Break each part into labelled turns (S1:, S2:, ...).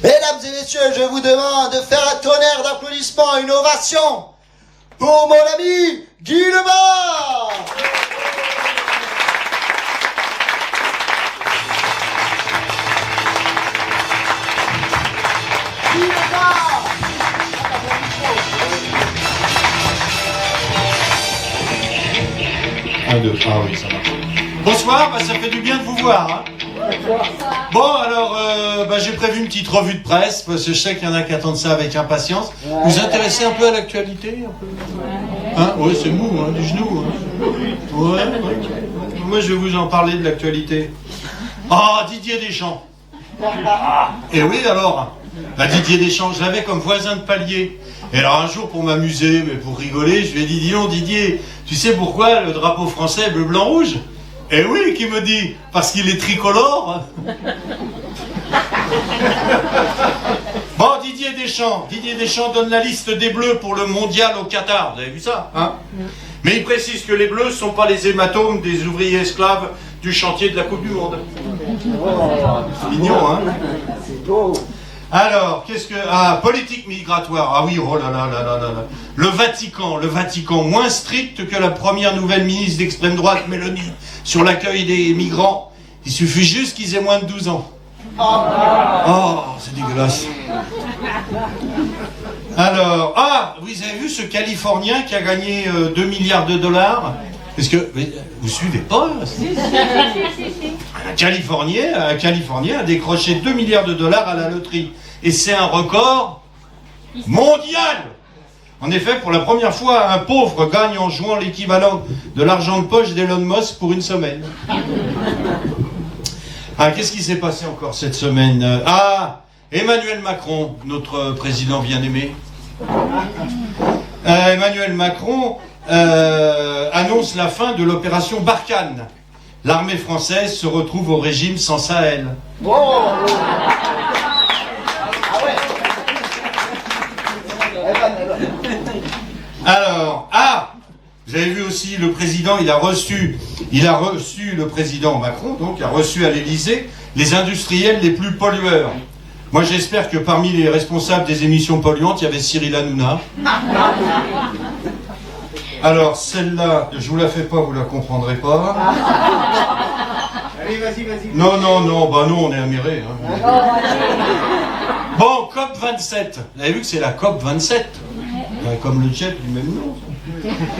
S1: Mesdames et messieurs, je vous demande de faire un tonnerre d'applaudissements, une ovation pour mon ami Guy Lebas. Guy Lebas.
S2: 1, 2, ah oui, ça marche. Bonsoir, ça fait du bien de vous voir. Hein. Bon, alors, j'ai prévu une petite revue de presse, parce que je sais qu'il y en a qui attendent ça avec impatience. Vous vous intéressez un peu à l'actualité hein? Oui, c'est mou, hein, du genou. Hein. Ouais. Moi, je vais vous en parler de l'actualité. Ah, Didier Deschamps. Et oui, alors, Didier Deschamps, je l'avais comme voisin de palier. Et alors, un jour, pour m'amuser, mais pour rigoler, je lui ai dit, dis donc, Didier, tu sais pourquoi le drapeau français est bleu, blanc, rouge? Eh oui, qui me dit, parce qu'il est tricolore. Bon, Didier Deschamps donne la liste des Bleus pour le mondial au Qatar. Vous avez vu ça, hein? Mais il précise que les Bleus ne sont pas les hématomes des ouvriers esclaves du chantier de la Coupe du Monde. C'est mignon, hein? Alors, qu'est-ce que... Ah, politique migratoire. Ah oui, oh là là là là là là. Le Vatican, moins strict que la première nouvelle ministre d'extrême droite, Mélanie, sur l'accueil des migrants. Il suffit juste qu'ils aient moins de 12 ans. Oh, c'est dégueulasse. Alors, vous avez vu ce Californien qui a gagné 2 milliards de dollars? Est-ce que... Vous suivez pas? Un Californien a décroché 2 milliards de dollars à la loterie. Et c'est un record mondial. En effet, pour la première fois, un pauvre gagne en jouant l'équivalent de l'argent de poche d'Elon Musk pour une semaine. Qu'est-ce qui s'est passé encore cette semaine? Emmanuel Macron, notre président bien-aimé. Emmanuel Macron annonce la fin de l'opération Barkhane. L'armée française se retrouve au régime sans Sahel. Alors, vous avez vu aussi le président, il a reçu le président Macron, donc a reçu à l'Élysée les industriels les plus pollueurs. Moi j'espère que parmi les responsables des émissions polluantes, il y avait Cyril Hanouna. Alors celle-là, je vous la fais pas, vous la comprendrez pas.
S3: Allez, vas-y.
S2: Non, on est amirés. Hein. Bon, COP27. Vous avez vu que c'est la COP27 comme le jet du même nom.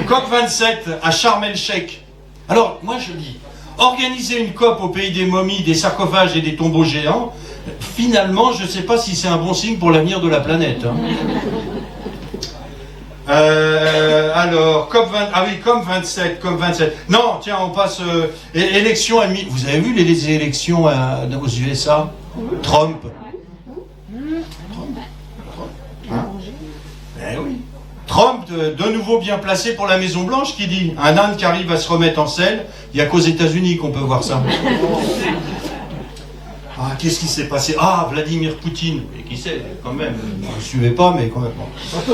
S2: COP27 à Sharm el-Sheikh. Alors, moi je dis, organiser une COP au pays des momies, des sarcophages et des tombeaux géants, finalement, je ne sais pas si c'est un bon signe pour l'avenir de la planète. Hein. Alors, COP27. Non, tiens, on passe... élection à Vous avez vu les élections aux USA? Trump. Eh oui. Trump, de nouveau bien placé pour la Maison Blanche, qui dit « Un âne qui arrive à se remettre en selle, il n'y a qu'aux États-Unis qu'on peut voir ça. » Qu'est-ce qui s'est passé? Vladimir Poutine. Et qui sait, quand même, ne le suivez pas, mais quand même.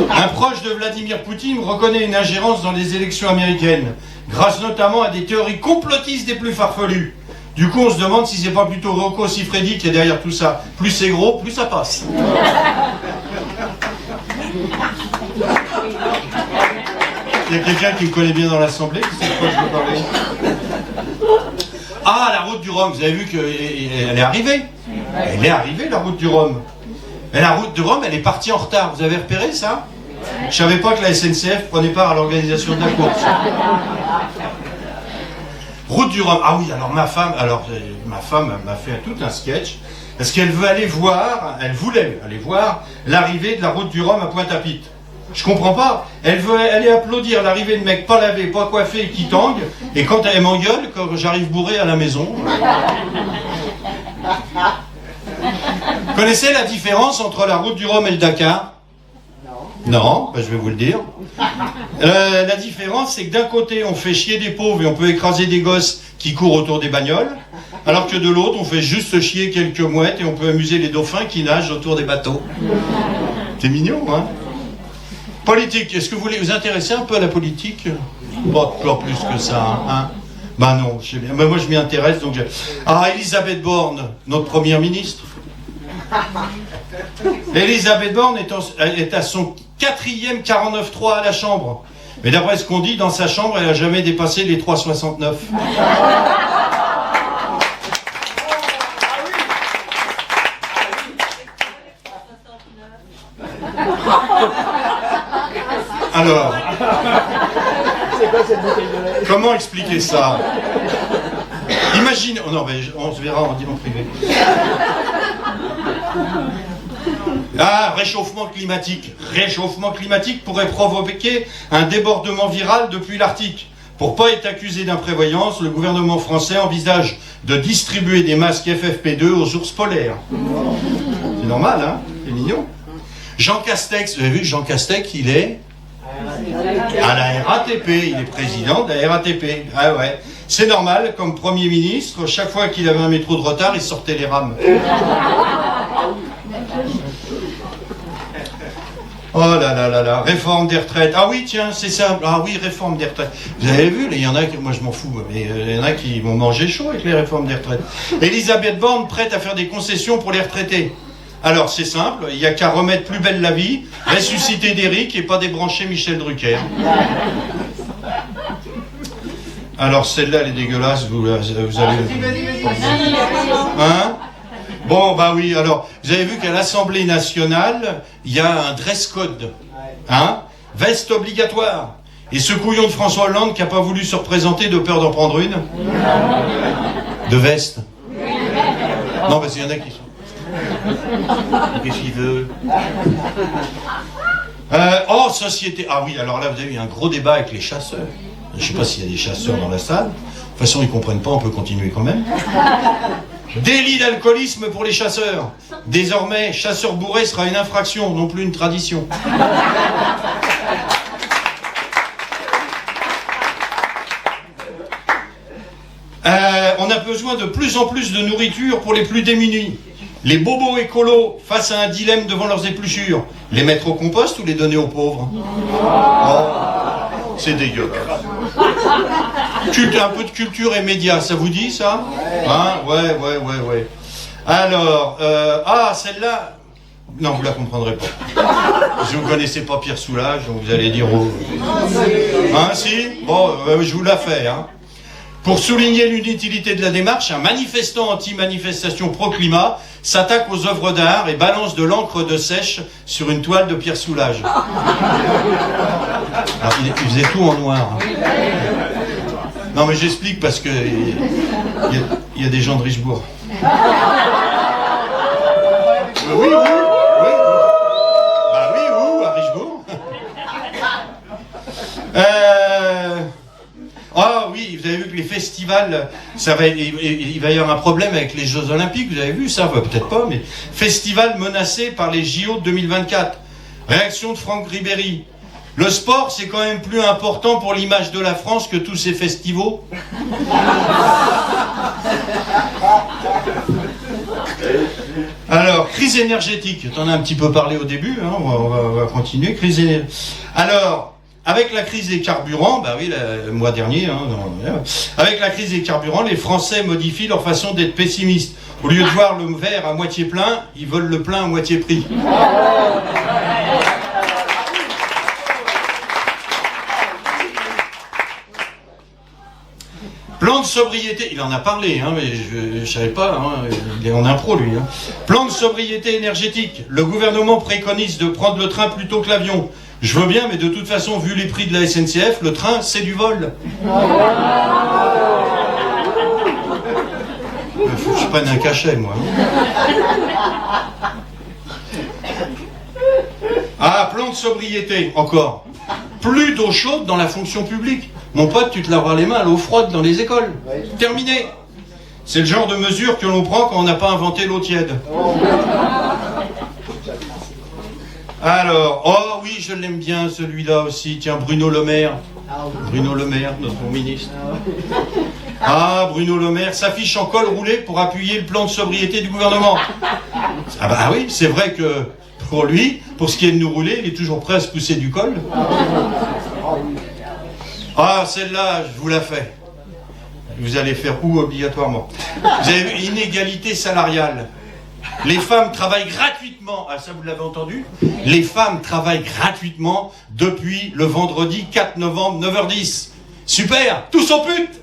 S2: Un proche de Vladimir Poutine reconnaît une ingérence dans les élections américaines, grâce notamment à des théories complotistes des plus farfelues. Du coup, on se demande si c'est pas plutôt Rocco Siffredi qui est derrière tout ça. Plus c'est gros, plus ça passe. Il y a quelqu'un qui me connaît bien dans l'Assemblée, qui sait de quoi je veux parler. La route du Rhum, vous avez vu qu'elle est arrivée. Elle est arrivée, la route du Rhum. Mais la route du Rhum, elle est partie en retard. Vous avez repéré ça? Je savais pas que la SNCF prenait part à l'organisation de la course. Route du Rhum. Ah oui, alors ma femme m'a fait tout un sketch. Parce qu'elle veut elle voulait aller voir l'arrivée de la route du Rhum à Pointe-à-Pitre. Je comprends pas. Elle veut aller applaudir l'arrivée de mecs pas lavés, pas coiffés, qui tanguent, et quand elle m'engueule, quand j'arrive bourré à la maison. Vous connaissez la différence entre la route du Rhum et le Dakar? Non, je vais vous le dire. La différence, c'est que d'un côté, on fait chier des pauvres et on peut écraser des gosses qui courent autour des bagnoles, alors que de l'autre, on fait juste chier quelques mouettes et on peut amuser les dauphins qui nagent autour des bateaux. C'est mignon, hein? Politique, est-ce que vous voulez vous intéresser un peu à la politique? Pas plus que ça, hein? Non, je sais bien. Mais moi je m'y intéresse, donc Elisabeth Borne, notre première ministre. Elisabeth Borne est à son 4e 49.3 à la Chambre. Mais d'après ce qu'on dit, dans sa chambre, elle n'a jamais dépassé les 3,69. Alors, comment expliquer ça? Imagine, oh non, mais on se verra en privé. Ah, réchauffement climatique. Réchauffement climatique pourrait provoquer un débordement viral depuis l'Arctique. Pour pas être accusé d'imprévoyance, le gouvernement français envisage de distribuer des masques FFP2 aux ours polaires. C'est normal, hein? C'est mignon. Jean Castex, vous avez vu, Jean Castex, il est à la RATP, il est président de la RATP. Ah ouais, c'est normal, comme Premier ministre, chaque fois qu'il avait un métro de retard, il sortait les rames. Oh là là là là, réforme des retraites. Ah oui, tiens, c'est ça. Ah oui, réforme des retraites. Vous avez vu, il y en a qui, moi je m'en fous, mais il y en a qui vont manger chaud avec les réformes des retraites. Elisabeth Borne prête à faire des concessions pour les retraités. Alors c'est simple, il n'y a qu'à remettre plus belle la vie, ressusciter d'Éric et pas débrancher Michel Drucker. Alors celle-là, elle est dégueulasse, vous allez... Hein? Bon, bah oui, alors, vous avez vu qu'à l'Assemblée nationale, il y a un dress code. Hein? Veste obligatoire. Et ce couillon de François Hollande qui n'a pas voulu se représenter de peur d'en prendre une? De veste. Non, parce qu'il y en a qui sont... Qu'est-ce qu'il veut? Oh, société. Ah oui, alors là, vous avez eu un gros débat avec les chasseurs. Je ne sais pas s'il y a des chasseurs dans la salle. De toute façon, ils ne comprennent pas, on peut continuer quand même. Délit d'alcoolisme pour les chasseurs. Désormais, chasseur bourré sera une infraction, non plus une tradition. On a besoin de plus en plus de nourriture pour les plus démunis. Les bobos écolos, face à un dilemme devant leurs épluchures, les mettre au compost ou les donner aux pauvres? Oh, c'est dégueulasse. Un peu de culture et médias, ça vous dit ça? Hein? Ouais. Alors, celle-là, non, vous la comprendrez pas. Si vous connaissez pas Pierre Soulages, donc vous allez dire oh. Hein, si? Bon, je vous la fais, hein. Pour souligner l'inutilité de la démarche, un manifestant anti-manifestation pro-climat s'attaque aux œuvres d'art et balance de l'encre de sèche sur une toile de Pierre Soulages. Alors, il faisait tout en noir. Hein. Non, mais j'explique parce que il y a des gens de Richebourg. Oui. Bah oui, où, à Richebourg. Ah oui, vous avez vu que les festivals, il va y avoir un problème avec les Jeux Olympiques, vous avez vu ça? Peut-être pas, mais festival menacé par les JO de 2024. Réaction de Franck Ribéry. Le sport, c'est quand même plus important pour l'image de la France que tous ces festivals. Alors, crise énergétique. T'en as un petit peu parlé au début, hein, on va continuer. Alors, avec la crise des carburants, bah oui, le mois dernier, hein, avec la crise des carburants, les Français modifient leur façon d'être pessimistes. Au lieu de voir le verre à moitié plein, ils veulent le plein à moitié pris. Plan de sobriété, il en a parlé, hein, mais je ne savais pas, hein, il est en impro lui. Hein. Plan de sobriété énergétique, le gouvernement préconise de prendre le train plutôt que l'avion. Je veux bien, mais de toute façon, vu les prix de la SNCF, le train, c'est du vol. Il faut que je prenne un cachet, moi. Ah, plan de sobriété, encore. Plus d'eau chaude dans la fonction publique. Mon pote, tu te laveras les mains à l'eau froide dans les écoles. Terminé. C'est le genre de mesure que l'on prend quand on n'a pas inventé l'eau tiède. Alors, oh oui, je l'aime bien celui-là aussi. Tiens, Bruno Le Maire. Bruno Le Maire, notre ministre. Ah, Bruno Le Maire s'affiche en col roulé pour appuyer le plan de sobriété du gouvernement. Ah bah oui, c'est vrai que pour lui, pour ce qui est de nous rouler, il est toujours prêt à se pousser du col. Ah, celle-là, je vous la fais. Vous allez faire où obligatoirement? Vous avez vu, inégalité salariale. Les femmes travaillent gratuitement. Ah, ça, vous l'avez entendu? Les femmes travaillent gratuitement depuis le vendredi 4 novembre, 9h10. Super! Tous en pute!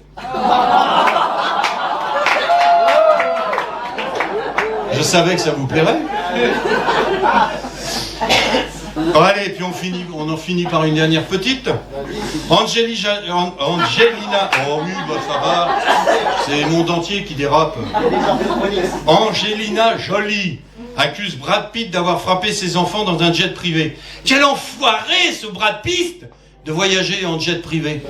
S2: Je savais que ça vous plairait. Bon, allez, puis on en finit par une dernière petite. Angelina. Oh oui, bah ça va. C'est le monde entier qui dérape. Angelina Jolie accuse Brad Pitt d'avoir frappé ses enfants dans un jet privé. Quel enfoiré, ce Brad Pitt, de voyager en jet privé.